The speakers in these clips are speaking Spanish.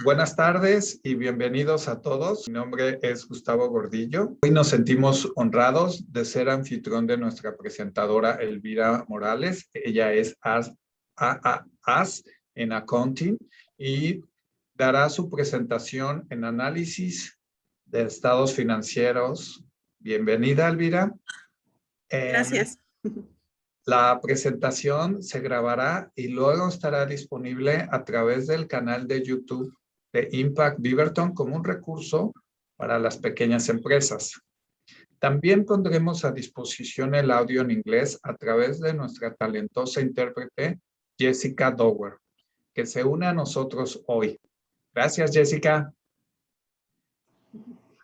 Buenas tardes y bienvenidos a todos. Mi nombre es Gustavo Gordillo. Hoy nos sentimos honrados de ser anfitrión de nuestra presentadora Elvira Morales. Ella es As en Accounting y dará su presentación en análisis de estados financieros. Bienvenida, Elvira. Gracias. La presentación se grabará y luego estará disponible a través del canal de YouTube de Impact Beaverton como un recurso para las pequeñas empresas. También pondremos a disposición el audio en inglés a través de nuestra talentosa intérprete Jessica Dower, que se une a nosotros hoy. Gracias, Jessica.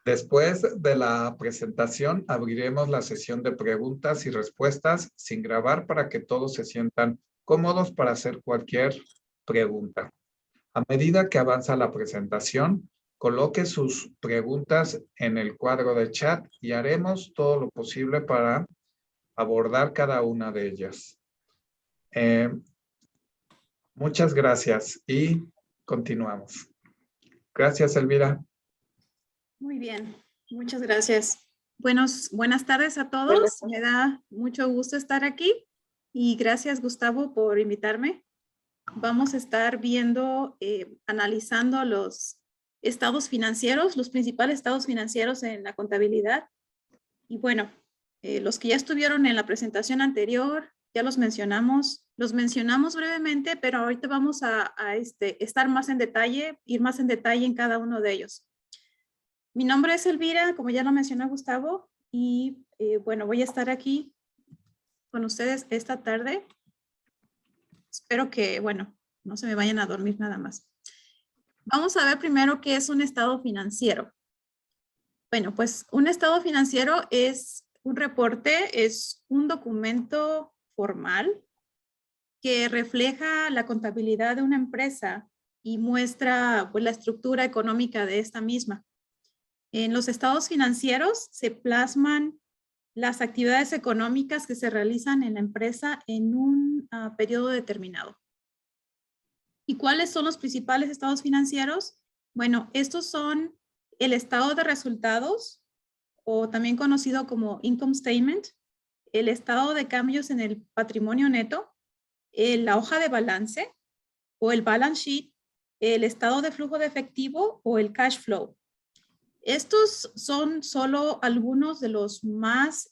Después de la presentación, abriremos la sesión de preguntas y respuestas sin grabar para que todos se sientan cómodos para hacer cualquier pregunta. A medida que avanza la presentación, coloque sus preguntas en el cuadro de chat y haremos todo lo posible para abordar cada una de ellas. Muchas gracias y continuamos. Gracias, Elvira. Muy bien, muchas gracias. Buenas tardes a todos. Me da mucho gusto estar aquí y gracias, Gustavo, por invitarme. Vamos a estar viendo, analizando los estados financieros, los principales estados financieros en la contabilidad. Y bueno, los que ya estuvieron en la presentación anterior, ya los mencionamos brevemente, pero ahorita vamos a estar más en detalle, ir más en detalle en cada uno de ellos. Mi nombre es Elvira, como ya lo mencionó Gustavo, y bueno, voy a estar aquí con ustedes esta tarde. Espero que, bueno, no se me vayan a dormir nada más. Vamos a ver primero qué es un estado financiero. Bueno, pues un estado financiero es un reporte, es un documento formal que refleja la contabilidad de una empresa y muestra pues, la estructura económica de esta misma. En los estados financieros se plasman las actividades económicas que se realizan en la empresa en un periodo determinado. ¿Y cuáles son los principales estados financieros? Bueno, estos son el estado de resultados, o también conocido como income statement, el estado de cambios en el patrimonio neto, la hoja de balance o el balance sheet, el estado de flujo de efectivo o el cash flow. Estos son solo algunos de los más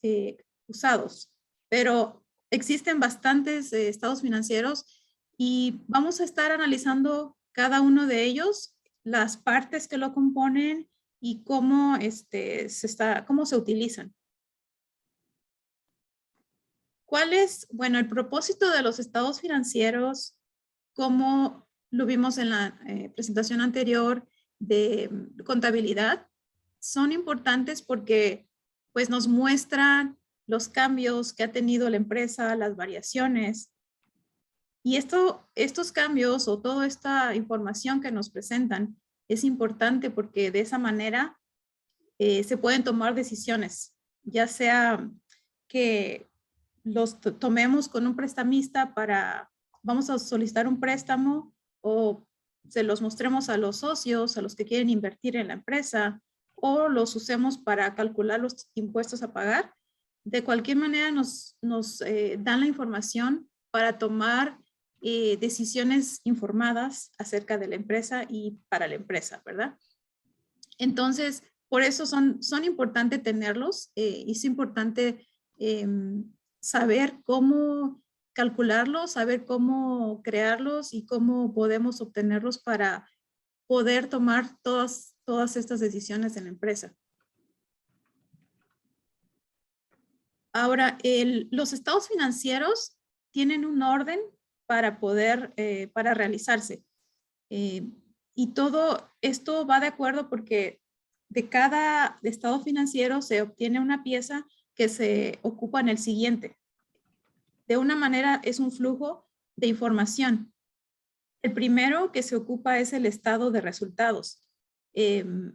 usados, pero existen bastantes estados financieros y vamos a estar analizando cada uno de ellos, las partes que lo componen y cómo, cómo se utilizan. ¿Cuál es, bueno, el propósito de los estados financieros? Como lo vimos en la presentación anterior de contabilidad, son importantes porque pues nos muestran los cambios que ha tenido la empresa, las variaciones. Y estos cambios o toda esta información que nos presentan es importante porque de esa manera se pueden tomar decisiones, ya sea que los tomemos con un prestamista vamos a solicitar un préstamo o se los mostremos a los socios, a los que quieren invertir en la empresa, o los usemos para calcular los impuestos a pagar. De cualquier manera nos dan la información para tomar decisiones informadas acerca de la empresa y para la empresa, ¿verdad? Entonces, por eso son importantes tenerlos y es importante saber cómo calcularlos, saber cómo crearlos y cómo podemos obtenerlos para poder tomar todas estas decisiones en la empresa. Ahora, los estados financieros tienen un orden para poder, para realizarse. Y todo esto va de acuerdo porque de cada estado financiero se obtiene una pieza que se ocupa en el siguiente. De una manera es un flujo de información. El primero que se ocupa es el estado de resultados.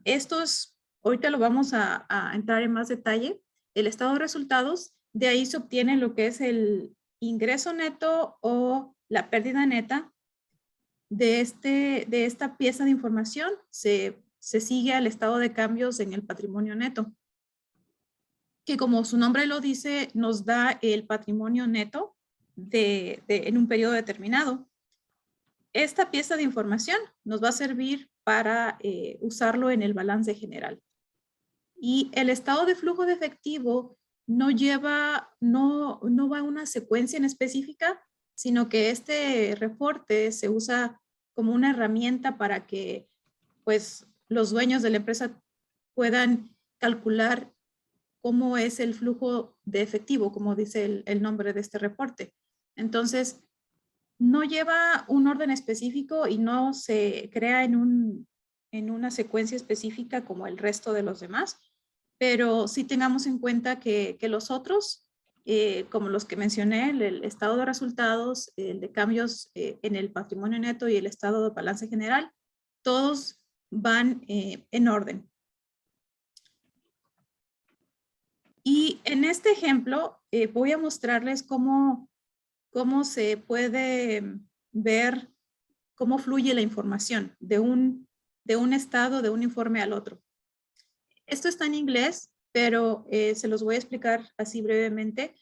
Estos, ahorita lo vamos a entrar en más detalle. El estado de resultados, de ahí se obtiene lo que es el ingreso neto o la pérdida neta, de esta pieza de información se sigue al estado de cambios en el patrimonio neto, que como su nombre lo dice, nos da el patrimonio neto en un periodo determinado. Esta pieza de información nos va a servir para usarlo en el balance general. Y el estado de flujo de efectivo no va a una secuencia en específica, sino que este reporte se usa como una herramienta para que pues los dueños de la empresa puedan calcular cómo es el flujo de efectivo, como dice el nombre de este reporte. Entonces, no lleva un orden específico y no se crea en una secuencia específica como el resto de los demás, pero sí tengamos en cuenta que los otros, como los que mencioné, el estado de resultados, el de cambios en el patrimonio neto y el estado de balance general, todos van en orden. Y en este ejemplo voy a mostrarles cómo se puede ver cómo fluye la información de un estado, de un informe al otro. Esto está en inglés, pero se los voy a explicar así brevemente.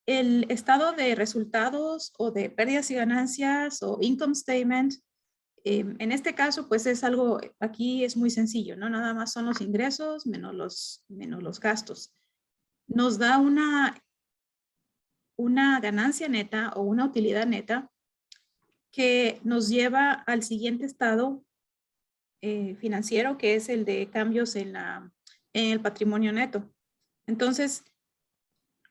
El estado de resultados o de pérdidas y ganancias o income statement, en este caso, pues es algo, aquí es muy sencillo, ¿no? Nada más son los ingresos menos los gastos. Nos da una ganancia neta o una utilidad neta que nos lleva al siguiente estado financiero, que es el de cambios en el patrimonio neto. Entonces,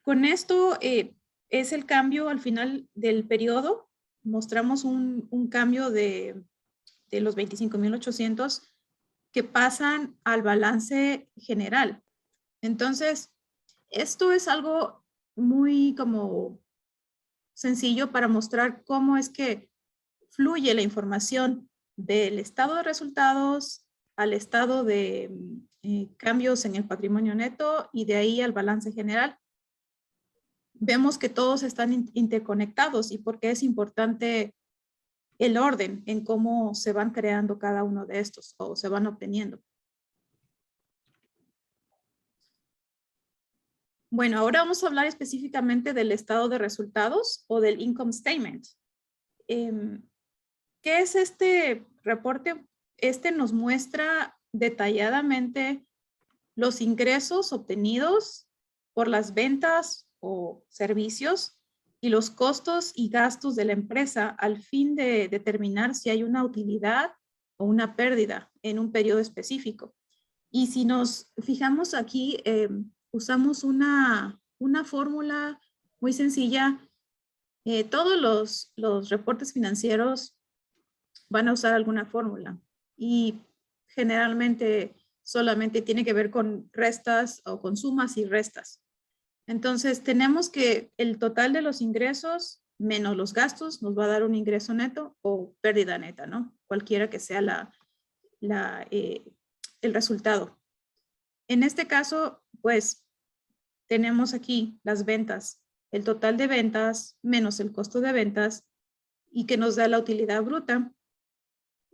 con esto es el cambio al final del periodo. Mostramos un cambio de los 25,800 que pasan al balance general. Entonces, esto es algo muy como sencillo para mostrar cómo es que fluye la información del estado de resultados al estado de cambios en el patrimonio neto y de ahí al balance general. Vemos que todos están interconectados y por qué es importante el orden en cómo se van creando cada uno de estos o se van obteniendo. Bueno, ahora vamos a hablar específicamente del estado de resultados o del income statement. ¿Qué es este reporte? Este nos muestra detalladamente los ingresos obtenidos por las ventas o servicios y los costos y gastos de la empresa al fin de determinar si hay una utilidad o una pérdida en un periodo específico. Y si nos fijamos aquí, usamos una fórmula muy sencilla. Todos los reportes financieros van a usar alguna fórmula y generalmente solamente tiene que ver con restas o con sumas y restas. Entonces tenemos que el total de los ingresos menos los gastos nos va a dar un ingreso neto o pérdida neta, ¿no? Cualquiera que sea el resultado. En este caso, pues tenemos aquí las ventas, el total de ventas menos el costo de ventas y que nos da la utilidad bruta.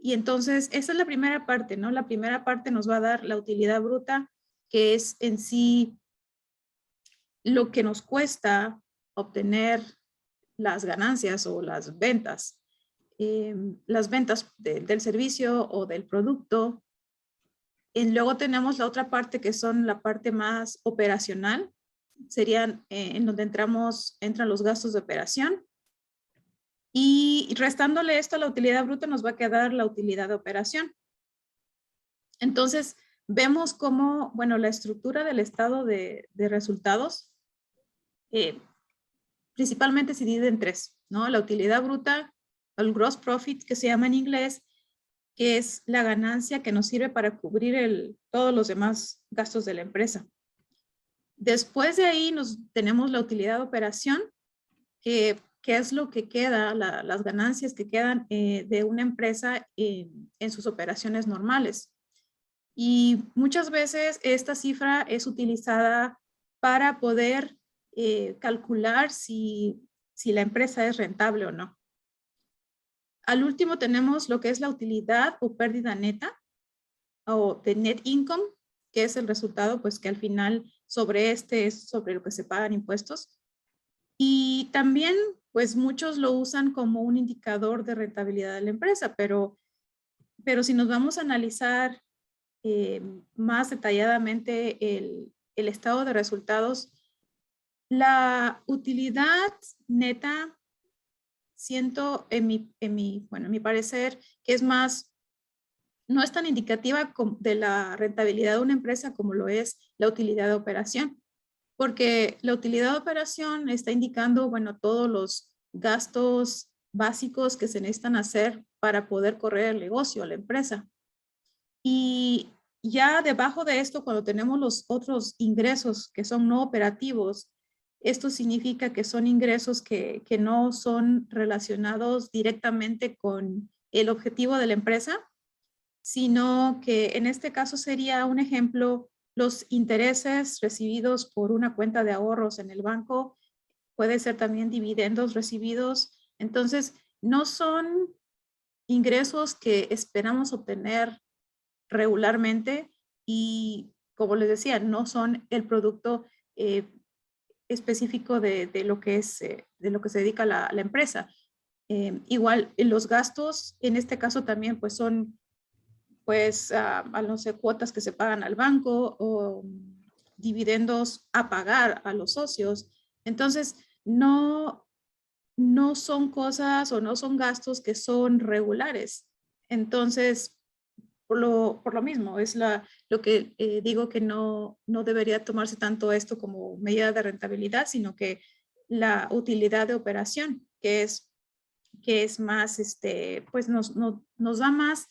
Y entonces, esa es la primera parte, ¿no? La primera parte nos va a dar la utilidad bruta, que es en sí lo que nos cuesta obtener las ganancias o las ventas del servicio o del producto. Y luego tenemos la otra parte que son la parte más operacional, serían en donde entran los gastos de operación. Y restándole esto a la utilidad bruta nos va a quedar la utilidad de operación. Entonces, vemos cómo, bueno, la estructura del estado de resultados principalmente se divide en tres, ¿no? La utilidad bruta, el gross profit, que se llama en inglés, que es la ganancia que nos sirve para cubrir todos los demás gastos de la empresa. Después de ahí tenemos la utilidad de operación, que es lo que queda, las ganancias que quedan de una empresa en sus operaciones normales. Y muchas veces esta cifra es utilizada para poder calcular si la empresa es rentable o no. Al último tenemos lo que es la utilidad o pérdida neta o de net income, que es el resultado, pues que al final sobre este es sobre lo que se pagan impuestos. Y también, pues muchos lo usan como un indicador de rentabilidad de la empresa, pero si nos vamos a analizar más detalladamente el estado de resultados, la utilidad neta, siento en mi parecer que es más, no es tan indicativa de la rentabilidad de una empresa como lo es la utilidad de operación, porque la utilidad de operación está indicando, bueno, todos los gastos básicos que se necesitan hacer para poder correr el negocio, la empresa. Y ya debajo de esto, cuando tenemos los otros ingresos que son no operativos, esto significa que son ingresos que no son relacionados directamente con el objetivo de la empresa, sino que en este caso sería un ejemplo, los intereses recibidos por una cuenta de ahorros en el banco, puede ser también dividendos recibidos. Entonces, no son ingresos que esperamos obtener regularmente y, como les decía, no son el producto específico de lo que es, de lo que se dedica la empresa. Igual, los gastos en este caso también pues son pues no sé, cuotas que se pagan al banco o dividendos a pagar a los socios. Entonces, no son cosas o no son gastos que son regulares. Entonces, por lo mismo, es lo que digo que no debería tomarse tanto esto como medida de rentabilidad, sino que la utilidad de operación, que es más, pues nos da más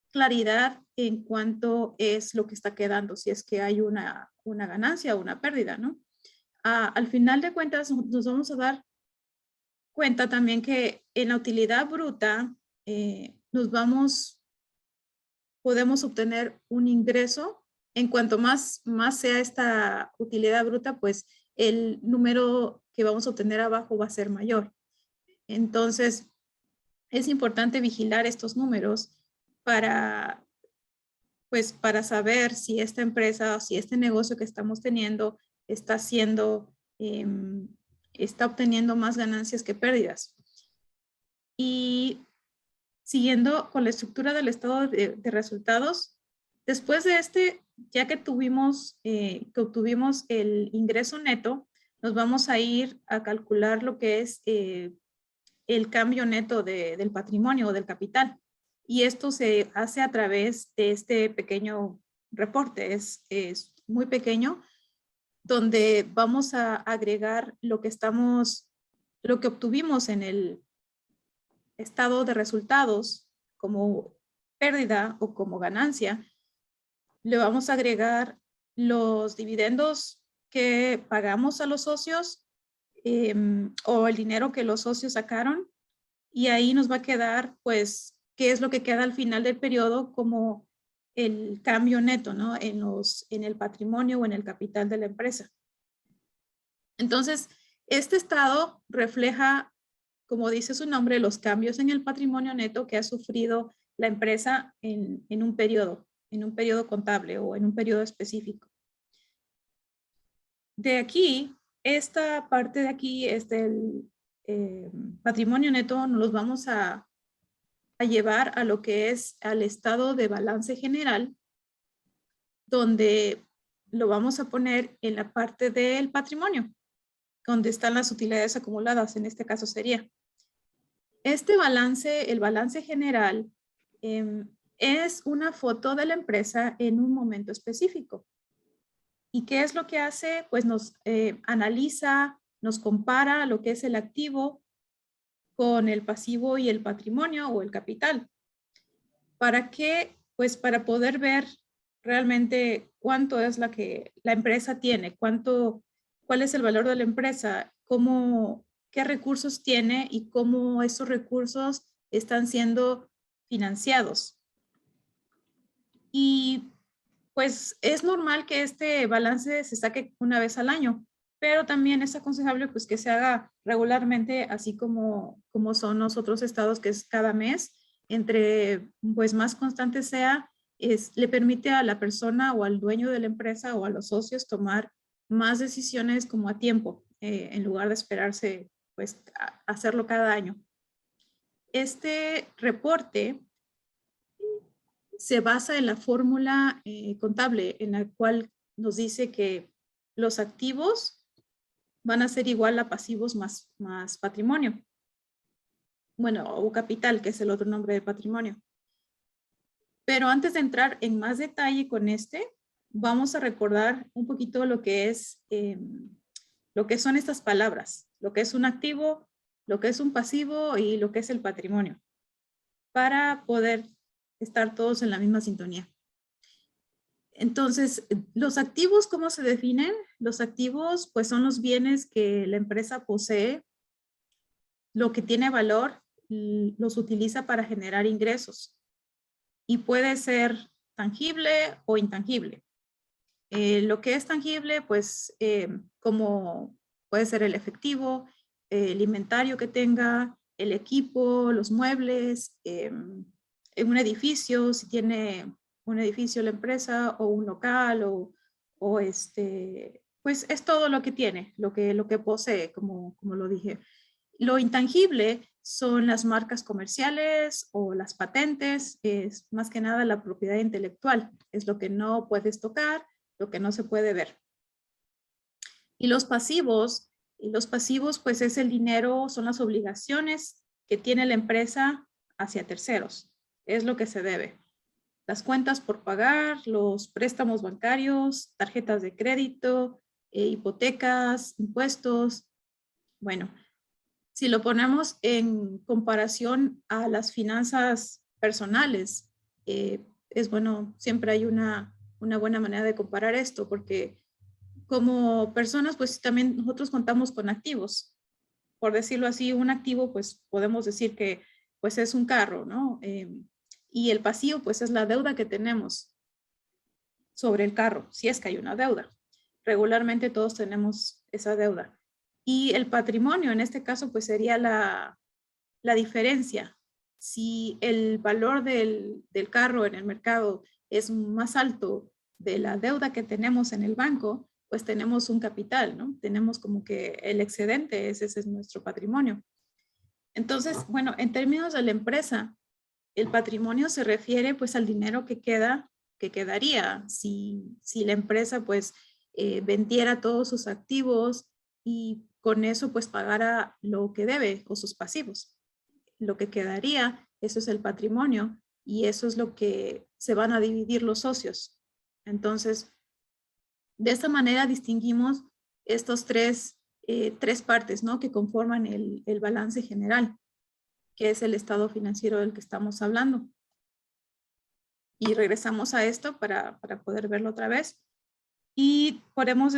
claridad en cuanto es lo que está quedando, si es que hay una ganancia o una pérdida, ¿no? Al final de cuentas, nos vamos a dar cuenta también que en la utilidad bruta podemos obtener un ingreso. En cuanto más sea esta utilidad bruta, pues el número que vamos a obtener abajo va a ser mayor. Entonces, es importante vigilar estos números para saber si esta empresa o si este negocio que estamos teniendo está haciendo, está obteniendo más ganancias que pérdidas. Y siguiendo con la estructura del estado de resultados, después de ya que obtuvimos el ingreso neto, nos vamos a ir a calcular lo que es el cambio neto del patrimonio o del capital. Y esto se hace a través de este pequeño reporte, es muy pequeño, donde vamos a agregar lo que obtuvimos en el estado de resultados como pérdida o como ganancia. Le vamos a agregar los dividendos que pagamos a los socios o el dinero que los socios sacaron, y ahí nos va a quedar, pues, qué es lo que queda al final del periodo como el cambio neto, ¿no? En el patrimonio o en el capital de la empresa. Entonces, este estado refleja, como dice su nombre, los cambios en el patrimonio neto que ha sufrido la empresa en un periodo contable o en un periodo específico. De aquí, esta parte de aquí es del patrimonio neto, nos los vamos a llevar a lo que es al estado de balance general, donde lo vamos a poner en la parte del patrimonio, donde están las utilidades acumuladas, en este caso sería. Este balance, el balance general, es una foto de la empresa en un momento específico. ¿Y qué es lo que hace? Pues nos analiza, nos compara lo que es el activo con el pasivo y el patrimonio o el capital. ¿Para qué? Pues para poder ver realmente cuánto es la que la empresa tiene, cuál es el valor de la empresa, qué recursos tiene y cómo esos recursos están siendo financiados. Y pues es normal que este balance se saque una vez al año, pero también es aconsejable pues que se haga regularmente, así como son los otros estados, que es cada mes. Entre pues más constante sea, le permite a la persona o al dueño de la empresa o a los socios tomar más decisiones como a tiempo, en lugar de esperarse pues a hacerlo cada año. Este reporte se basa en la fórmula contable, en la cual nos dice que los activos van a ser igual a pasivos más patrimonio. Bueno, o capital, que es el otro nombre de patrimonio. Pero antes de entrar en más detalle con vamos a recordar un poquito lo que es, lo que son estas palabras, lo que es un activo, lo que es un pasivo y lo que es el patrimonio, para poder estar todos en la misma sintonía. Entonces, los activos, ¿cómo se definen? Los activos, pues, son los bienes que la empresa posee, lo que tiene valor, los utiliza para generar ingresos. Y puede ser tangible o intangible. Lo que es tangible, pues, como puede ser el efectivo, el inventario que tenga, el equipo, los muebles, en un edificio, si tiene un edificio la empresa o un local pues es todo lo que tiene, lo que posee, como lo dije. Lo intangible son las marcas comerciales o las patentes, es más que nada la propiedad intelectual, es lo que no puedes tocar, lo que no se puede ver. Y los pasivos pues es el dinero, son las obligaciones que tiene la empresa hacia terceros, es lo que se debe. Las cuentas por pagar, los préstamos bancarios, tarjetas de crédito, hipotecas, impuestos. Bueno, si lo ponemos en comparación a las finanzas personales, es bueno, siempre hay una buena manera de comparar esto, porque como personas, pues también nosotros contamos con activos. Por decirlo así, un activo, pues podemos decir que pues es un carro, ¿no? Y el pasivo, pues es la deuda que tenemos sobre el carro, si es que hay una deuda. Regularmente todos tenemos esa deuda. Y el patrimonio, en este caso, pues sería la diferencia. Si el valor del carro en el mercado es más alto de la deuda que tenemos en el banco, pues tenemos un capital, ¿no? Tenemos como que el excedente, ese es nuestro patrimonio. Entonces, bueno, en términos de la empresa, el patrimonio se refiere pues al dinero que quedaría si la empresa pues vendiera todos sus activos y con eso pues pagara lo que debe o sus pasivos. Lo que quedaría, eso es el patrimonio y eso es lo que se van a dividir los socios. Entonces, de esta manera distinguimos estos tres partes, ¿no? Que conforman el balance general, que es el estado financiero del que estamos hablando. Y regresamos a esto para poder verlo otra vez. Y podemos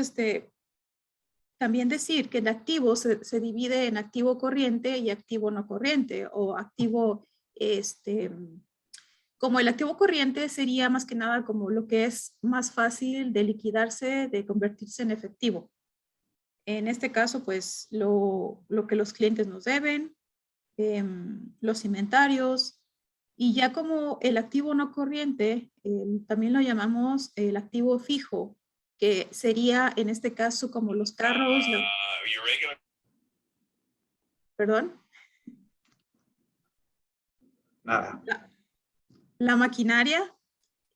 también decir que el activo se divide en activo corriente y activo no corriente, o activo, como el activo corriente sería más que nada como lo que es más fácil de liquidarse, de convertirse en efectivo. En este caso, pues lo que los clientes nos deben, los inventarios, y ya como el activo no corriente, también lo llamamos el activo fijo, que sería en este caso como los carros. Perdón. Nada. La maquinaria,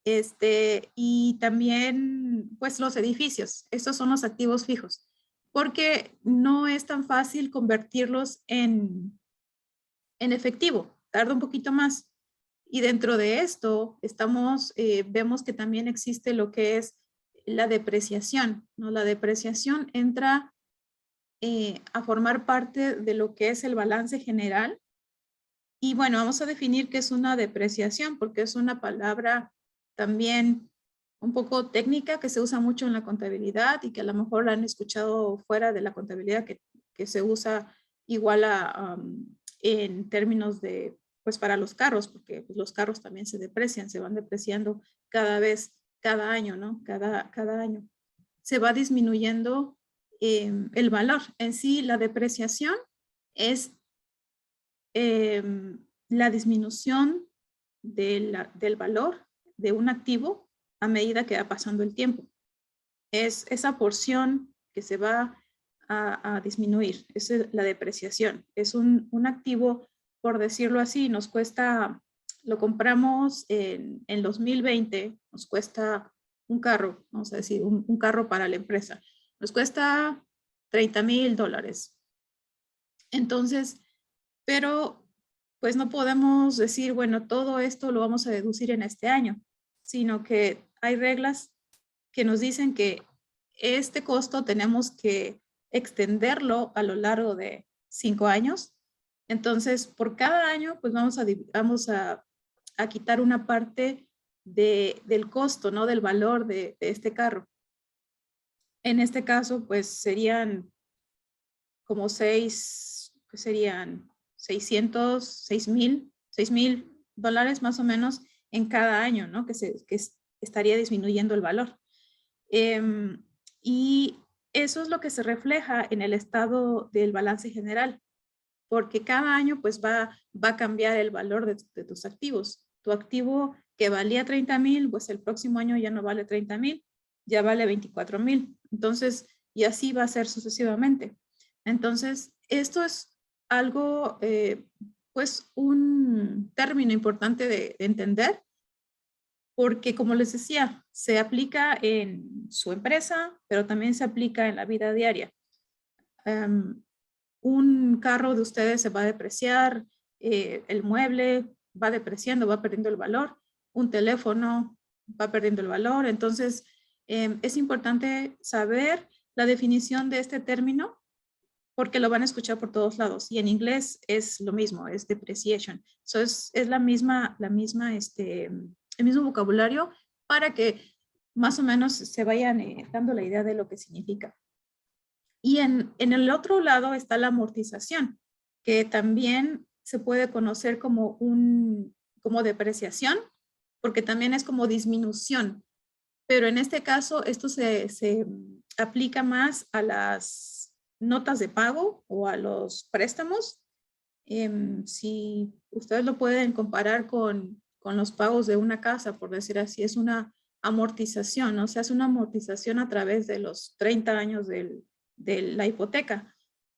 y también pues los edificios. Estos son los activos fijos, porque no es tan fácil convertirlos en efectivo, tarda un poquito más. Y dentro de esto vemos que también existe lo que es la depreciación, ¿no? La depreciación entra a formar parte de lo que es el balance general. Y bueno, vamos a definir qué es una depreciación, porque es una palabra también un poco técnica que se usa mucho en la contabilidad y que a lo mejor la han escuchado fuera de la contabilidad, que se usa igual en términos de, pues para los carros, porque pues, los carros también se deprecian, se van depreciando cada vez, cada año, ¿no? Cada año. Se va disminuyendo el valor. En sí, la depreciación es la disminución del valor de un activo a medida que va pasando el tiempo. Es esa porción que se va a disminuir. Esa es la depreciación. Es un activo, por decirlo así, nos cuesta, lo compramos en 2020, nos cuesta un carro, vamos a decir, un carro para la empresa. Nos cuesta $30,000. Entonces, pero pues no podemos decir, bueno, todo esto lo vamos a deducir en este año, sino que hay reglas que nos dicen que este costo tenemos que extenderlo a lo largo de 5 años. Entonces, por cada año, pues vamos a quitar una parte del costo, ¿no? Del valor de este carro. En este caso, pues serían como serían 6,000 dólares más o menos en cada año, ¿no? Que estaría disminuyendo el valor. Y eso es lo que se refleja en el estado del balance general, porque cada año pues va a cambiar el valor de tus activos. Tu activo que valía 30,000, pues el próximo año ya no vale 30,000, ya vale 24,000. Entonces, y así va a ser sucesivamente. Entonces, esto es algo, pues un término importante de entender, porque como les decía, se aplica en su empresa, pero también se aplica en la vida diaria. Un carro de ustedes se va a depreciar, el mueble va depreciando, va perdiendo el valor, un teléfono va perdiendo el valor. Entonces, es importante saber la definición de este término porque lo van a escuchar por todos lados. Y en inglés es lo mismo, es depreciation. So es el mismo vocabulario para que más o menos se vayan dando la idea de lo que significa. Y en el otro lado está la amortización, que también se puede conocer como depreciación, porque también es como disminución. Pero en este caso, esto se aplica más a las notas de pago o a los préstamos. Si ustedes lo pueden comparar con los pagos de una casa, por decir así, es una amortización, ¿no? O sea, es una amortización a través de los 30 años de la hipoteca.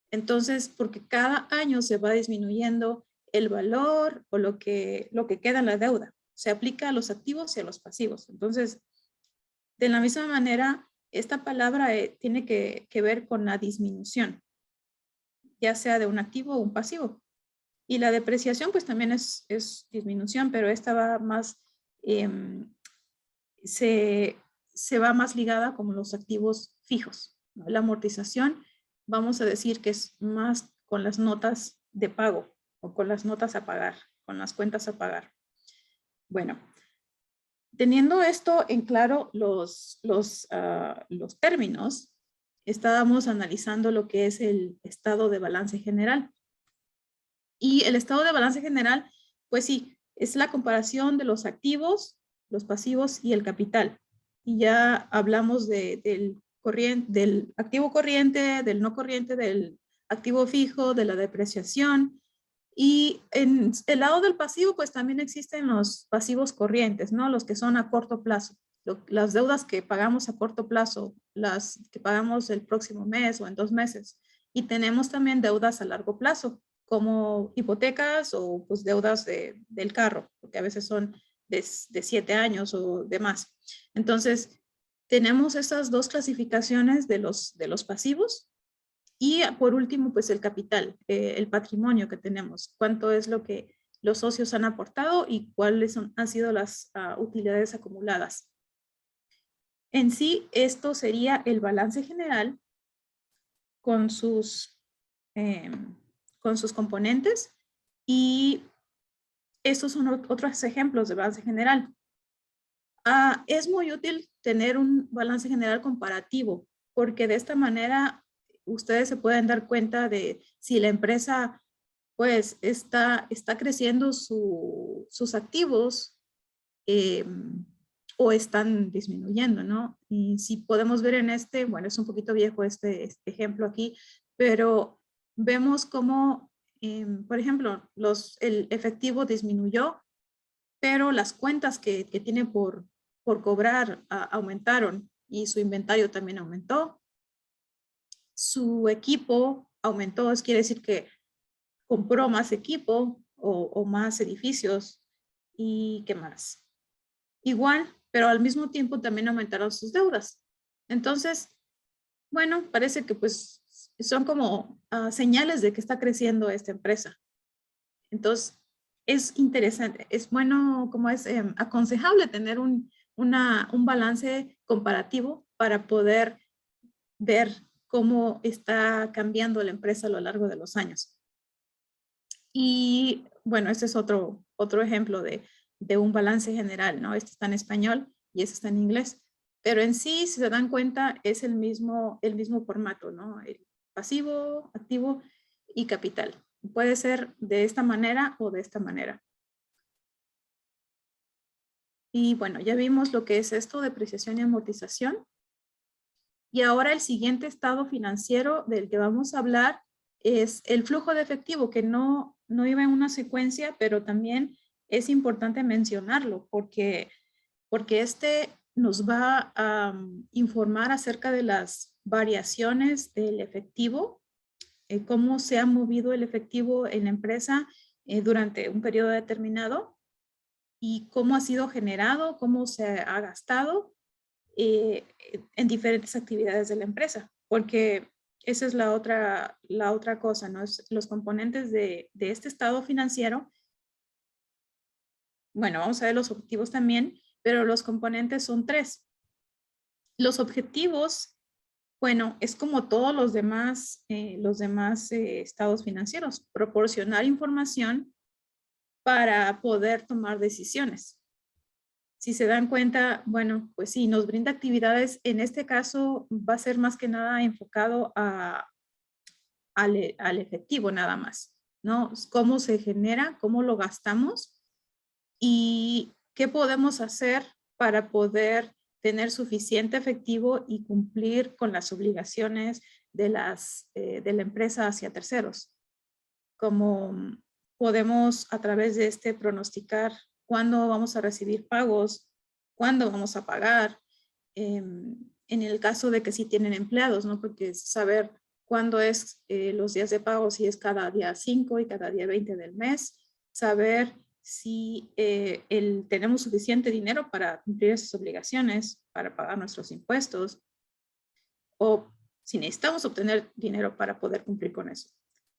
Entonces, porque cada año se va disminuyendo el valor o lo que queda en la deuda. Se aplica a los activos y a los pasivos. Entonces, de la misma manera, esta palabra tiene que ver con la disminución, ya sea de un activo o un pasivo. Y la depreciación, pues también es disminución, pero esta va más, se va más ligada como los activos fijos, ¿no? La amortización, vamos a decir que es más con las notas de pago o con las notas a pagar, con las cuentas a pagar. Bueno, teniendo esto en claro, los términos, estábamos analizando lo que es el estado de balance general. Y el estado de balance general, pues sí, es la comparación de los activos, los pasivos y el capital. Y ya hablamos del activo corriente, del no corriente, del activo fijo, de la depreciación. Y en el lado del pasivo, pues también existen los pasivos corrientes, ¿no? Los que son a corto plazo. Las deudas que pagamos a corto plazo, las que pagamos el próximo mes o en 2 meses. Y tenemos también deudas a largo plazo, como hipotecas o pues deudas del carro, porque a veces son de 7 años o demás. Entonces, tenemos esas dos clasificaciones de los pasivos. Y por último, pues el capital, el patrimonio que tenemos, cuánto es lo que los socios han aportado y cuáles han sido las utilidades acumuladas. En sí, esto sería el balance general con sus componentes, y estos son otros ejemplos de balance general. Es muy útil tener un balance general comparativo, porque de esta manera ustedes se pueden dar cuenta de si la empresa pues está creciendo sus activos o están disminuyendo, ¿no? Y si podemos ver en bueno, es un poquito viejo este ejemplo aquí, pero vemos cómo, por ejemplo, el efectivo disminuyó, pero las cuentas que tiene por cobrar aumentaron y su inventario también aumentó. Su equipo aumentó, eso quiere decir que compró más equipo o más edificios y qué más. Igual, pero al mismo tiempo también aumentaron sus deudas. Entonces, bueno, parece que pues son como señales de que está creciendo esta empresa. Entonces, es interesante, es bueno, como es aconsejable tener un balance comparativo para poder ver cómo está cambiando la empresa a lo largo de los años. Y bueno, este es otro ejemplo de un balance general, ¿no? Este está en español y este está en inglés. Pero en sí, si se dan cuenta, es el mismo formato, ¿no? El pasivo, activo y capital. Puede ser de esta manera o de esta manera. Y bueno, ya vimos lo que es esto, depreciación y amortización. Y ahora el siguiente estado financiero del que vamos a hablar es el flujo de efectivo, que no iba en una secuencia, pero también es importante mencionarlo porque este nos va a informar acerca de las variaciones del efectivo, cómo se ha movido el efectivo en la empresa durante un periodo determinado y cómo ha sido generado, cómo se ha gastado en diferentes actividades de la empresa, porque esa es la otra cosa, ¿no? Los componentes de este estado financiero. Bueno, vamos a ver los objetivos también, pero los componentes son 3. Los objetivos, bueno, es como todos los demás estados financieros, proporcionar información para poder tomar decisiones. Si se dan cuenta, bueno, pues sí, nos brinda actividades. En este caso va a ser más que nada enfocado al efectivo nada más, ¿no? Cómo se genera, cómo lo gastamos y qué podemos hacer para poder tener suficiente efectivo y cumplir con las obligaciones de la empresa hacia terceros. Como podemos a través de pronosticar cuándo vamos a recibir pagos, cuándo vamos a pagar, en el caso de que sí tienen empleados, ¿no? Porque saber cuándo es los días de pago, si es cada día 5 y cada día 20 del mes, saber si tenemos suficiente dinero para cumplir esas obligaciones, para pagar nuestros impuestos, o si necesitamos obtener dinero para poder cumplir con eso.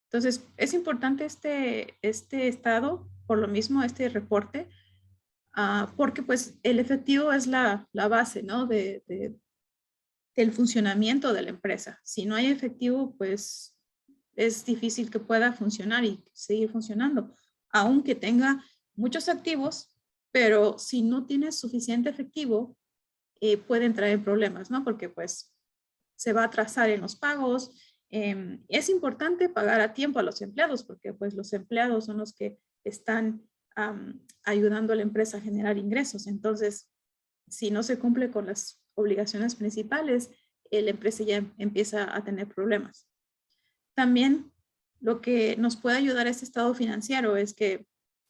Entonces, es importante este estado, por lo mismo, este reporte, porque pues el efectivo es la base, ¿no? del funcionamiento de la empresa. Si no hay efectivo, pues es difícil que pueda funcionar y seguir funcionando, aunque tenga muchos activos, pero si no tienes suficiente efectivo, pueden traer problemas, ¿no? Porque pues se va a atrasar en los pagos. Es importante pagar a tiempo a los empleados porque pues los empleados son los que están ayudando a la empresa a generar ingresos. Entonces, si no se cumple con las obligaciones principales, la empresa ya empieza a tener problemas. También lo que nos puede ayudar a este estado financiero es que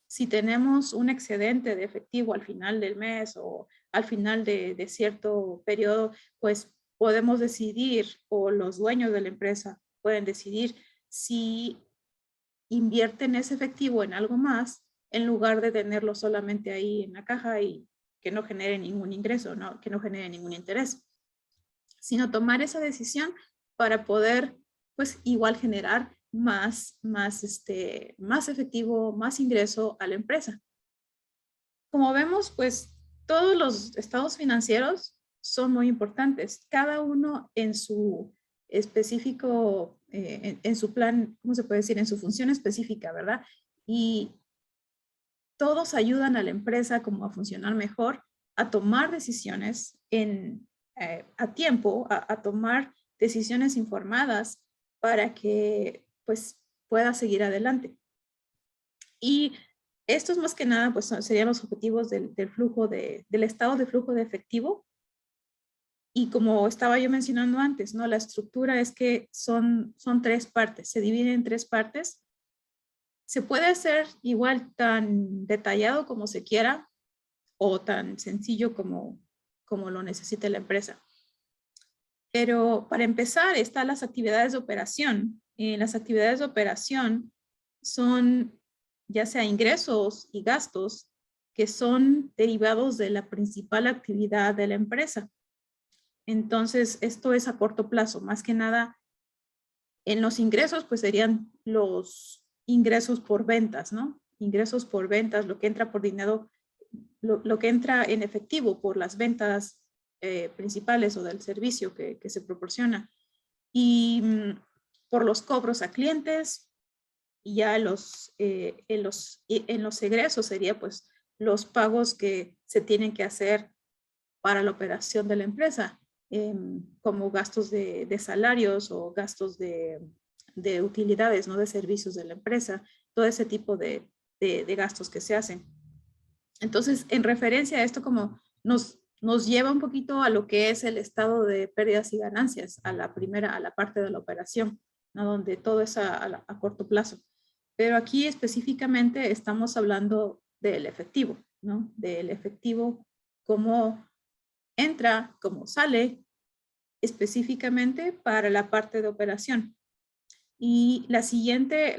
si tenemos un excedente de efectivo al final del mes o al final de cierto periodo, pues podemos decidir, o los dueños de la empresa pueden decidir si invierten ese efectivo en algo más en lugar de tenerlo solamente ahí en la caja y que no genere ningún ingreso, ¿no? Que no genere ningún interés, sino tomar esa decisión para poder, pues, igual generar más efectivo, más ingreso a la empresa. Como vemos, pues, todos los estados financieros son muy importantes, cada uno en su específico, en su plan, ¿cómo se puede decir? En su función específica, ¿verdad? Y todos ayudan a la empresa como a funcionar mejor, a tomar decisiones a tiempo, a tomar decisiones informadas para que pues pueda seguir adelante. Y estos más que nada pues serían los objetivos del flujo del estado de flujo de efectivo. Y como estaba yo mencionando antes, ¿no? La estructura es que son 3 partes, se divide en 3 partes. Se puede hacer igual tan detallado como se quiera o tan sencillo como lo necesite la empresa. Pero para empezar están las actividades de operación. Las actividades de operación son ya sea ingresos y gastos que son derivados de la principal actividad de la empresa. Entonces, esto es a corto plazo. Más que nada, en los ingresos, pues serían los ingresos por ventas, ¿no? Ingresos por ventas, lo que entra por dinero, lo que entra en efectivo por las ventas principales o del servicio que se proporciona. Y por los cobros a clientes, y ya en los egresos sería pues los pagos que se tienen que hacer para la operación de la empresa, como gastos de salarios o gastos de utilidades, ¿no? De servicios de la empresa, todo ese tipo de gastos que se hacen. Entonces, en referencia a esto, como nos lleva un poquito a lo que es el estado de pérdidas y ganancias, a la parte de la operación, ¿no? Donde todo es a corto plazo. Pero aquí específicamente estamos hablando del efectivo, ¿no? Del efectivo, cómo entra, cómo sale, específicamente para la parte de operación. Y la siguiente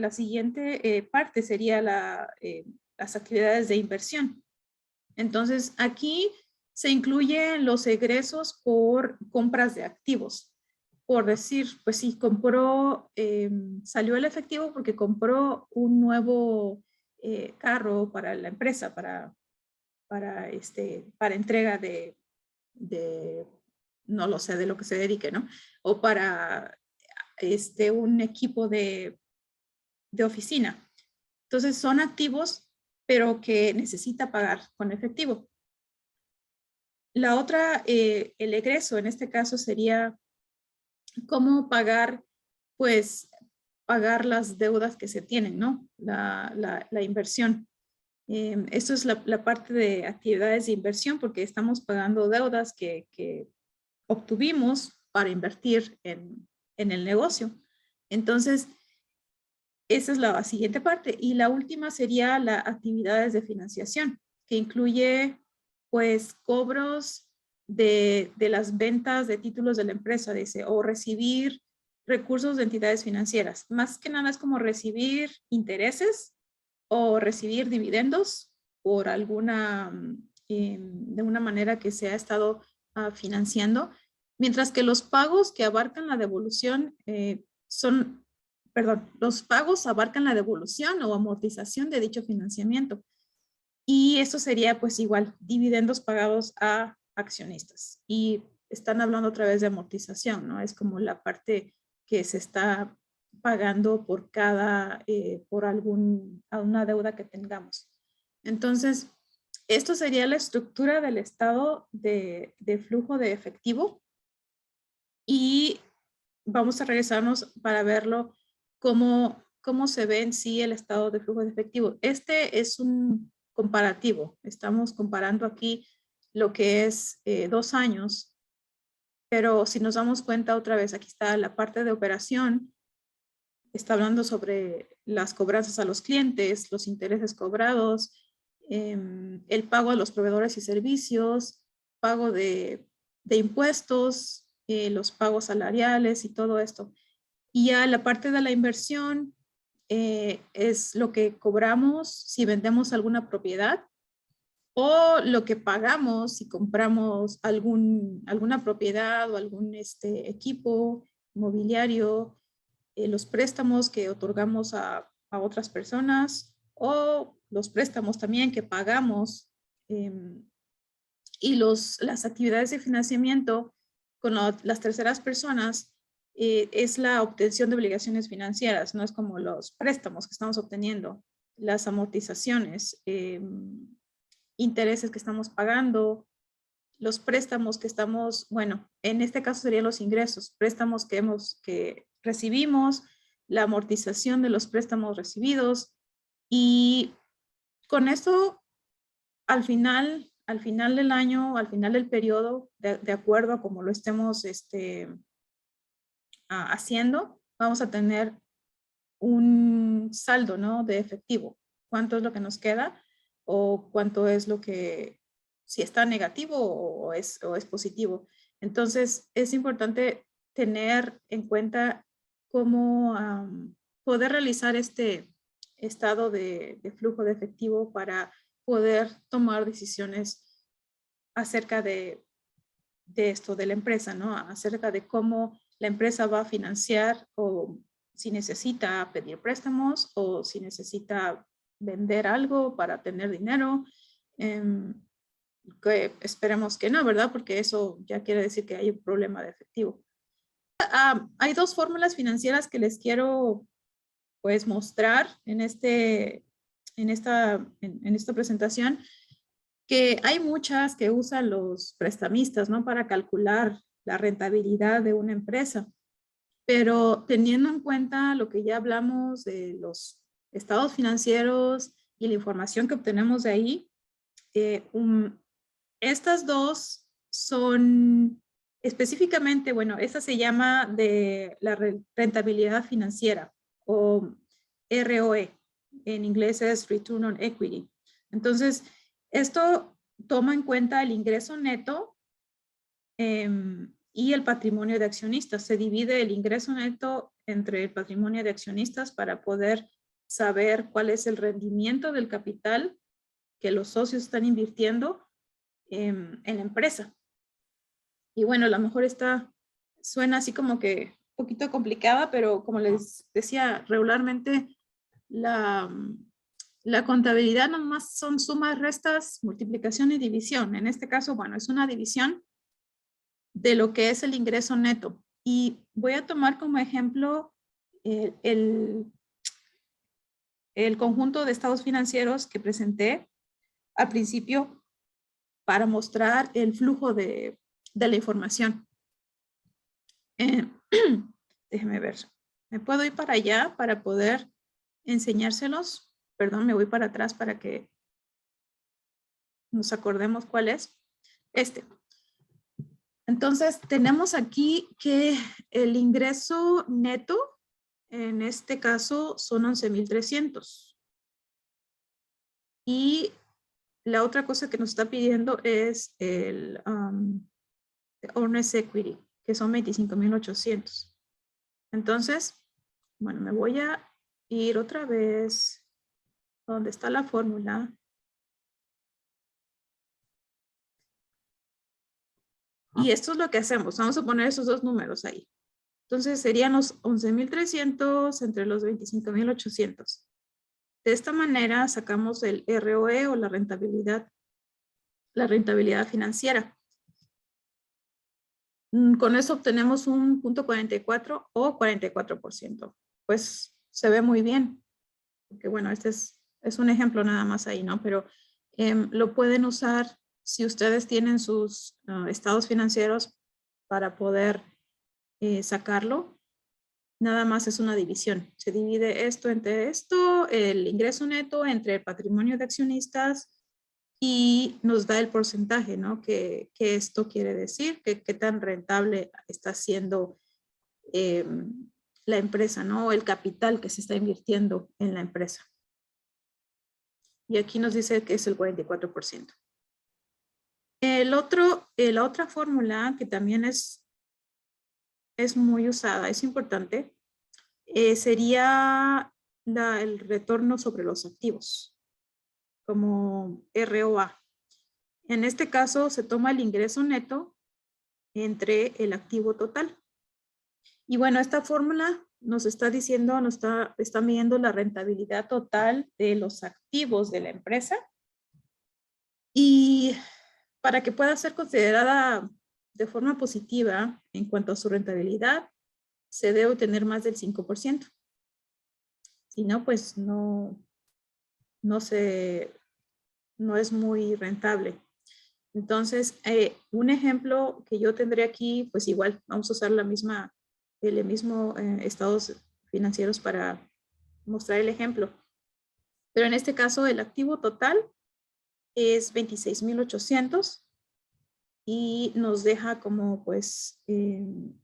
parte sería las actividades de inversión. Entonces, aquí se incluyen los egresos por compras de activos. Por decir, pues sí, salió el efectivo porque compró un nuevo carro para la empresa, para entrega de, no lo sé, de lo que se dedique, ¿no? O para un equipo de oficina. Entonces, son activos, pero que necesita pagar con efectivo. La otra, el egreso, en este caso sería cómo pagar, pues, pagar las deudas que se tienen, ¿no? La inversión. Esto es la parte de actividades de inversión porque estamos pagando deudas que obtuvimos para invertir en el negocio. Entonces, esa es la siguiente parte. Y la última sería las actividades de financiación, que incluye pues cobros de las ventas de títulos de la empresa, dice, o recibir recursos de entidades financieras. Más que nada es como recibir intereses o recibir dividendos por alguna, de una manera que se ha estado financiando, mientras que los pagos que abarcan la devolución los pagos abarcan la devolución o amortización de dicho financiamiento. Y eso sería pues igual, dividendos pagados a accionistas. Y están hablando otra vez de amortización, ¿no? Es como la parte que se está pagando por por alguna deuda que tengamos. Entonces, esto sería la estructura del estado de flujo de efectivo. Y vamos a regresarnos para verlo cómo se ve en sí el estado de flujo de efectivo. Este es un comparativo. Estamos comparando aquí lo que es 2 años, pero si nos damos cuenta otra vez, aquí está la parte de operación, está hablando sobre las cobranzas a los clientes, los intereses cobrados, el pago a los proveedores y servicios, pago de impuestos, los pagos salariales y todo esto. Y ya la parte de la inversión es lo que cobramos si vendemos alguna propiedad o lo que pagamos si compramos alguna propiedad o algún equipo mobiliario, los préstamos que otorgamos a otras personas o los préstamos también que pagamos y las actividades de financiamiento con las terceras personas es la obtención de obligaciones financieras, no es como los préstamos que estamos obteniendo, las amortizaciones, intereses que estamos pagando, los préstamos que estamos, bueno, en este caso serían los ingresos, préstamos que recibimos, la amortización de los préstamos recibidos y con eso, al final del año, al final del periodo, de acuerdo a como lo estemos haciendo, vamos a tener un saldo, ¿no? De efectivo. ¿Cuánto es lo que nos queda? O cuánto es lo que, si está negativo o es positivo. Entonces, es importante tener en cuenta cómo poder realizar este estado de flujo de efectivo para poder tomar decisiones acerca de esto, de la empresa, ¿no? Acerca de cómo la empresa va a financiar o si necesita pedir préstamos o si necesita vender algo para tener dinero. Que esperemos que no, ¿verdad? Porque eso ya quiere decir que hay un problema de efectivo. Hay dos fórmulas financieras que les quiero pues mostrar en esta presentación, que hay muchas que usan los prestamistas, ¿no? Para calcular la rentabilidad de una empresa. Pero teniendo en cuenta lo que ya hablamos de los estados financieros y la información que obtenemos de ahí, estas dos son específicamente, bueno, esta se llama de la rentabilidad financiera o ROE. En inglés es Return on Equity. Entonces, esto toma en cuenta el ingreso neto y el patrimonio de accionistas. Se divide el ingreso neto entre el patrimonio de accionistas para poder saber cuál es el rendimiento del capital que los socios están invirtiendo en la empresa. Y bueno, a lo mejor suena así como que un poquito complicada, pero como les decía, regularmente la contabilidad nomás son sumas, restas, multiplicación y división. En este caso, bueno, es una división de lo que es el ingreso neto. Y voy a tomar como ejemplo el conjunto de estados financieros que presenté al principio para mostrar el flujo de la información. Déjenme ver. ¿Me puedo ir para allá para poder enseñárselos? Perdón, me voy para atrás para que nos acordemos cuál es. Entonces, tenemos aquí que el ingreso neto, en este caso, son 11,300. Y la otra cosa que nos está pidiendo es el Owner's Equity, que son 25,800. Entonces, bueno, me voy a ir otra vez donde está la fórmula. Y esto es lo que hacemos. Vamos a poner esos dos números ahí. Entonces serían los 11,300 entre los 25,800. De esta manera sacamos el ROE o la rentabilidad financiera. Con eso obtenemos un 0.44 o 44%. Pues se ve muy bien. Porque bueno, este es un ejemplo nada más ahí, ¿no? Pero lo pueden usar si ustedes tienen sus estados financieros para poder sacarlo. Nada más es una división. Se divide esto entre esto, el ingreso neto entre el patrimonio de accionistas y nos da el porcentaje, ¿no? Que esto quiere decir, que qué tan rentable está siendo la empresa, ¿no? El capital que se está invirtiendo en la empresa. Y aquí nos dice que es el 44%. La otra fórmula que también es muy usada, es importante, sería el retorno sobre los activos, como ROA. En este caso se toma el ingreso neto entre el activo total. Y bueno, esta fórmula nos está diciendo, está midiendo la rentabilidad total de los activos de la empresa. Y para que pueda ser considerada de forma positiva en cuanto a su rentabilidad, se debe tener más del 5%. Si no, pues no es muy rentable. Entonces, un ejemplo que yo tendré aquí, pues igual, vamos a usar el mismo estados financieros para mostrar el ejemplo. Pero en este caso el activo total es 26,800 y nos deja como pues el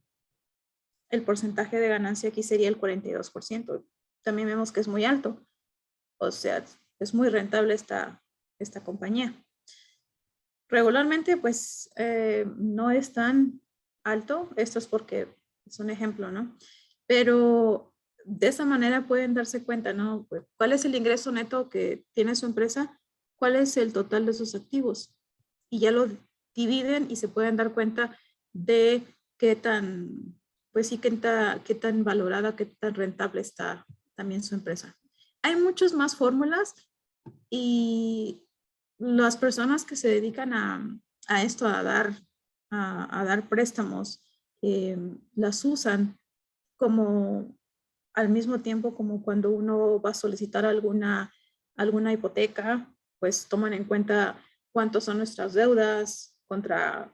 porcentaje de ganancia aquí sería el 42%. También vemos que es muy alto. O sea, es muy rentable esta compañía. Regularmente, pues, no es tan alto. Esto es porque es un ejemplo, ¿no? Pero de esa manera pueden darse cuenta, ¿no? Pues, ¿cuál es el ingreso neto que tiene su empresa? ¿Cuál es el total de sus activos? Y ya lo dividen y se pueden dar cuenta de qué tan, pues sí, qué tan valorada, qué tan rentable está también su empresa. Hay muchas más fórmulas y las personas que se dedican a esto, a dar préstamos, las usan como al mismo tiempo como cuando uno va a solicitar alguna hipoteca, pues toman en cuenta cuántos son nuestras deudas contra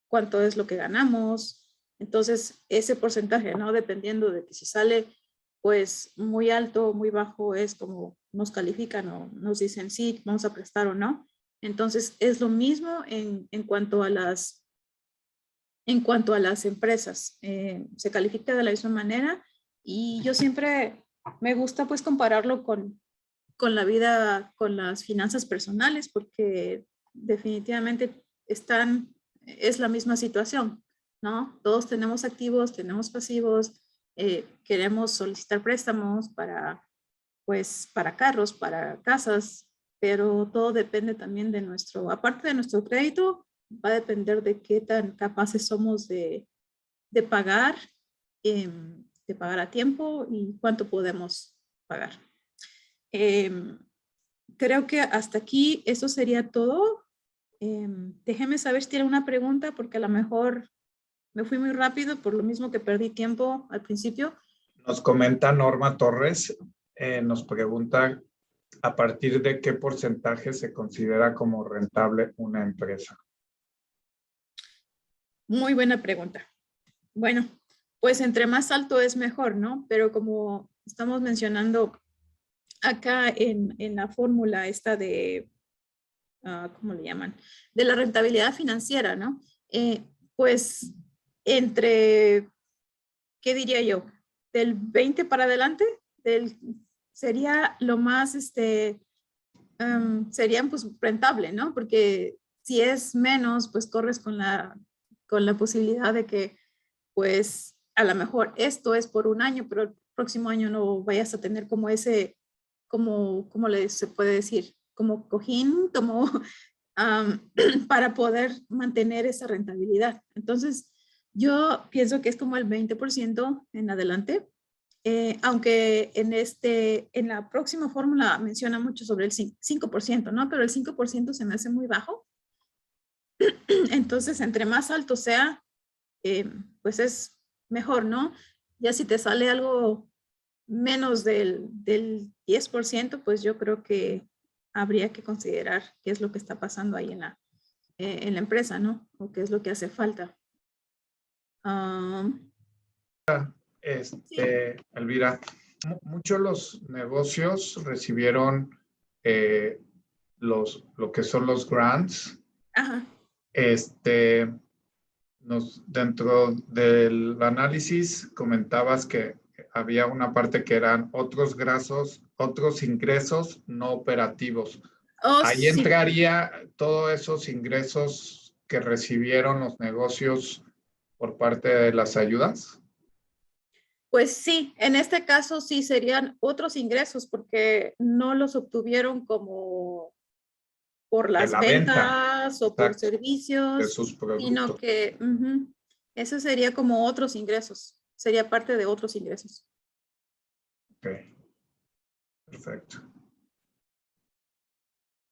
cuánto es lo que ganamos. Entonces, ese porcentaje, ¿no? Dependiendo de que si sale pues muy alto o muy bajo, es como nos califican o nos dicen sí, vamos a prestar o no. Entonces, es lo mismo en cuanto a las empresas. Se califica de la misma manera y yo siempre me gusta pues compararlo con la vida, con las finanzas personales, porque definitivamente es la misma situación, ¿no? Todos tenemos activos, tenemos pasivos, queremos solicitar préstamos pues, para carros, para casas, pero todo depende también de aparte de nuestro crédito, va a depender de qué tan capaces somos de pagar, de pagar a tiempo y cuánto podemos pagar. Creo que hasta aquí eso sería todo. Déjeme saber si tiene una pregunta porque a lo mejor me fui muy rápido por lo mismo que perdí tiempo al principio. Nos comenta Norma Torres, nos pregunta a partir de qué porcentaje se considera como rentable una empresa. Muy buena pregunta. Bueno, pues entre más alto es mejor, ¿no? Pero como estamos mencionando acá en la fórmula esta de, ¿cómo le llaman? De la rentabilidad financiera, ¿no? Pues entre, ¿qué diría yo? Del 20 para adelante, sería lo más, serían pues rentable, ¿no? Porque si es menos, pues corres con la posibilidad de que pues a lo mejor esto es por un año, pero el próximo año no vayas a tener como ese, ¿cómo se puede decir? Como cojín, como para poder mantener esa rentabilidad. Entonces, yo pienso que es como el 20% en adelante, aunque en la próxima fórmula menciona mucho sobre el 5%, ¿no? Pero el 5% se me hace muy bajo. Entonces, entre más alto sea, pues es mejor, ¿no? Ya si te sale algo menos del 10%, pues yo creo que habría que considerar qué es lo que está pasando ahí en la empresa, ¿no? O qué es lo que hace falta. Sí. Elvira, muchos los negocios recibieron lo que son los grants. Ajá. Dentro del análisis comentabas que había una parte que eran otros ingresos no operativos. Oh, Ahí sí. entraría todos esos ingresos que recibieron los negocios por parte de las ayudas. Pues sí, en este caso sí serían otros ingresos porque no los obtuvieron como por De las la venta, ventas o por exacto, de servicios, sus sino productos. que eso sería como otros ingresos, sería parte de otros ingresos. Ok, perfecto.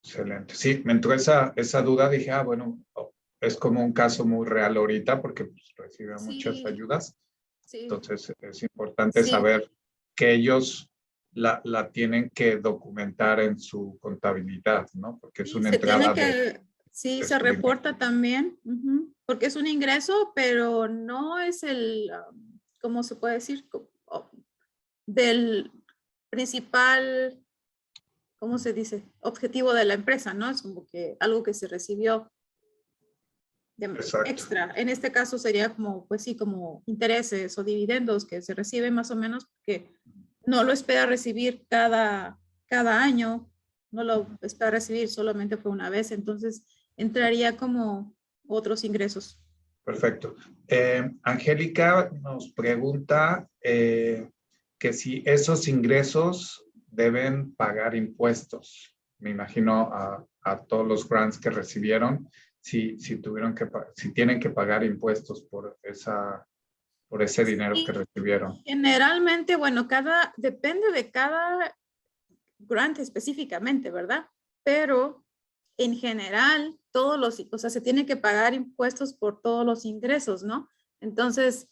Excelente. Sí, me entró esa duda, dije, bueno, es como un caso muy real ahorita porque pues, recibe muchas Sí, ayudas. sí, Entonces es importante sí, saber que ellos la tienen que documentar en su contabilidad, ¿no? Porque es sí, una se tiene entrada que, sí, de se su dinero. reporta también, porque es un ingreso, pero no es ¿cómo se puede decir? Del principal, ¿cómo se dice? Objetivo de la empresa, ¿no? Es como que algo que se recibió de Exacto. extra. En este caso sería como, pues sí, como intereses o dividendos que se reciben más o menos, que no lo espera recibir cada año, no lo espera recibir, solamente fue una vez, entonces entraría como otros ingresos. Perfecto. Angélica nos pregunta que si esos ingresos deben pagar impuestos. Me imagino a todos los grants que recibieron, si tienen que pagar impuestos por ese dinero que recibieron. Generalmente, bueno, depende de cada grant específicamente, ¿verdad? Pero en general, o sea, se tiene que pagar impuestos por todos los ingresos, ¿no? Entonces,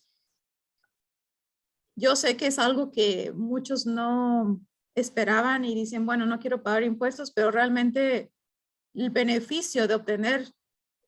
yo sé que es algo que muchos no esperaban y dicen, bueno, no quiero pagar impuestos, pero realmente el beneficio de obtener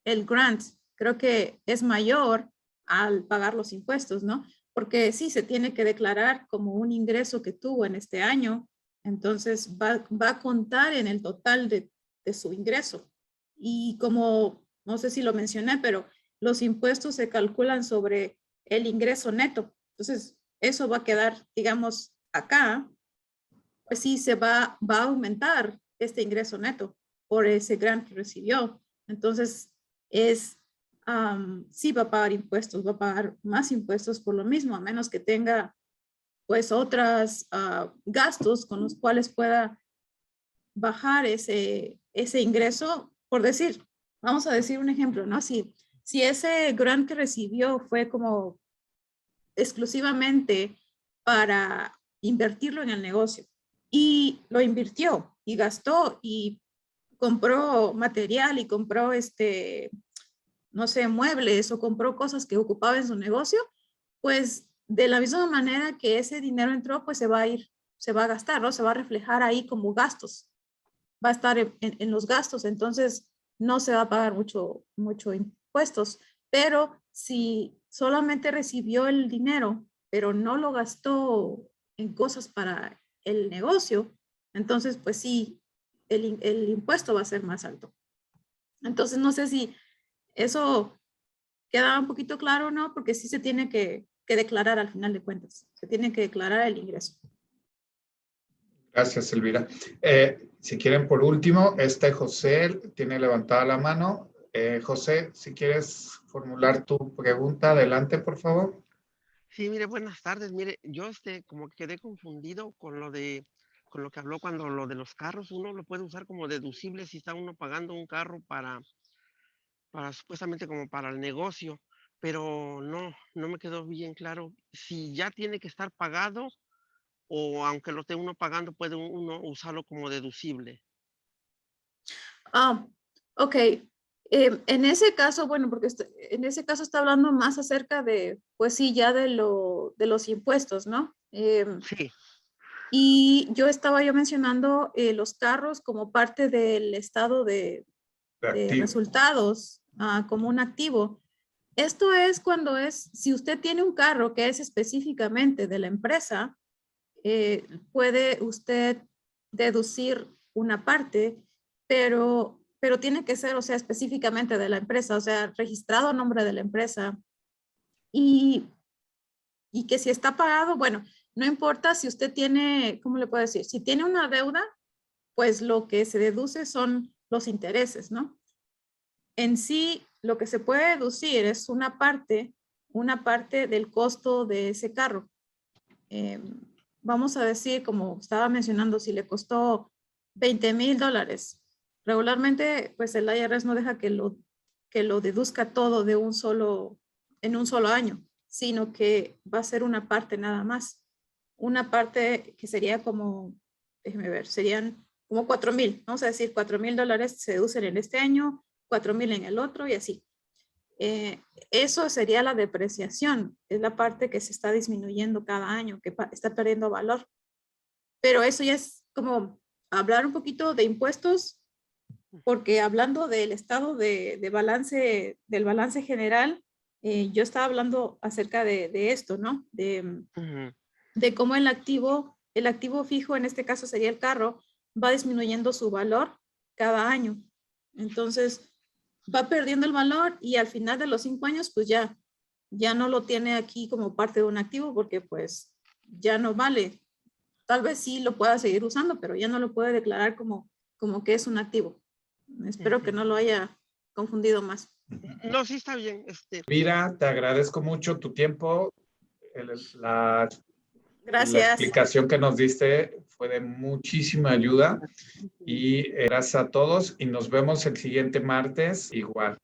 el grant creo que es mayor al pagar los impuestos, ¿no? Porque sí, se tiene que declarar como un ingreso que tuvo en este año, entonces va a contar en el total de su ingreso. Y como, no sé si lo mencioné, pero los impuestos se calculan sobre el ingreso neto. Entonces, eso va a quedar, digamos, acá, pues sí, va a aumentar este ingreso neto por ese grant que recibió. Entonces, sí va a pagar impuestos, va a pagar más impuestos por lo mismo, a menos que tenga pues otros gastos con los cuales pueda bajar ese ingreso. Por decir, vamos a decir un ejemplo, ¿no? Si ese grant que recibió fue como exclusivamente para invertirlo en el negocio y lo invirtió y gastó y compró material y compró no sé, muebles o compró cosas que ocupaba en su negocio, pues de la misma manera que ese dinero entró, pues se va a ir, se va a gastar, ¿no? Se va a reflejar ahí como gastos, va a estar en los gastos, entonces no se va a pagar mucho impuestos, pero si solamente recibió el dinero, pero no lo gastó en cosas para el negocio, entonces pues sí, el impuesto va a ser más alto. Entonces no sé si eso queda un poquito claro o no, porque sí se tiene que declarar al final de cuentas, se tiene que declarar el ingreso. Gracias, Elvira. Si quieren, por último, José tiene levantada la mano. José, si quieres formular tu pregunta, adelante, por favor. Sí, mire, buenas tardes. Mire, yo como que quedé confundido con lo que habló cuando lo de los carros, uno lo puede usar como deducible si está uno pagando un carro para supuestamente como para el negocio, pero no me quedó bien claro si ya tiene que estar pagado o aunque lo esté uno pagando, puede uno usarlo como deducible. Ah, ok. En ese caso, bueno, porque en ese caso está hablando más acerca de, pues sí, ya de los impuestos, ¿no? Sí. Y yo mencionando los carros como parte del estado de Activo. resultados, como un activo. Esto es si usted tiene un carro que es específicamente de la empresa, puede usted deducir una parte, pero tiene que ser, o sea, específicamente de la empresa, o sea, registrado a nombre de la empresa. Y, y que si está pagado, bueno, no importa si usted tiene, ¿cómo le puedo decir? Si tiene una deuda, pues lo que se deduce son los intereses, ¿no? En sí, lo que se puede deducir es una parte del costo de ese carro. Eh, Vamos a decir, como estaba mencionando, si le costó $20,000, regularmente, pues el IRS no deja que lo deduzca todo en un solo año, sino que va a ser una parte nada más. Una parte que sería como, déjeme ver, serían como 4,000, vamos a decir, $4,000 se deducen en este año, 4,000 en el otro y así. Eso sería la depreciación, es la parte que se está disminuyendo cada año, que está perdiendo valor. Pero eso ya es como hablar un poquito de impuestos, porque hablando del estado de balance, del balance general, yo estaba hablando acerca de esto, ¿no? Ujú. De cómo el activo fijo, en este caso sería el carro, va disminuyendo su valor cada año. Entonces, va perdiendo el valor y al final de los 5 años, pues ya no lo tiene aquí como parte de un activo porque pues ya no vale. Tal vez sí lo pueda seguir usando, pero ya no lo puede declarar como que es un activo. Espero que no lo haya confundido más. No, sí está bien. Mira, te agradezco mucho tu tiempo. La Gracias. explicación que nos diste fue de muchísima ayuda y gracias a todos y nos vemos el siguiente martes igual.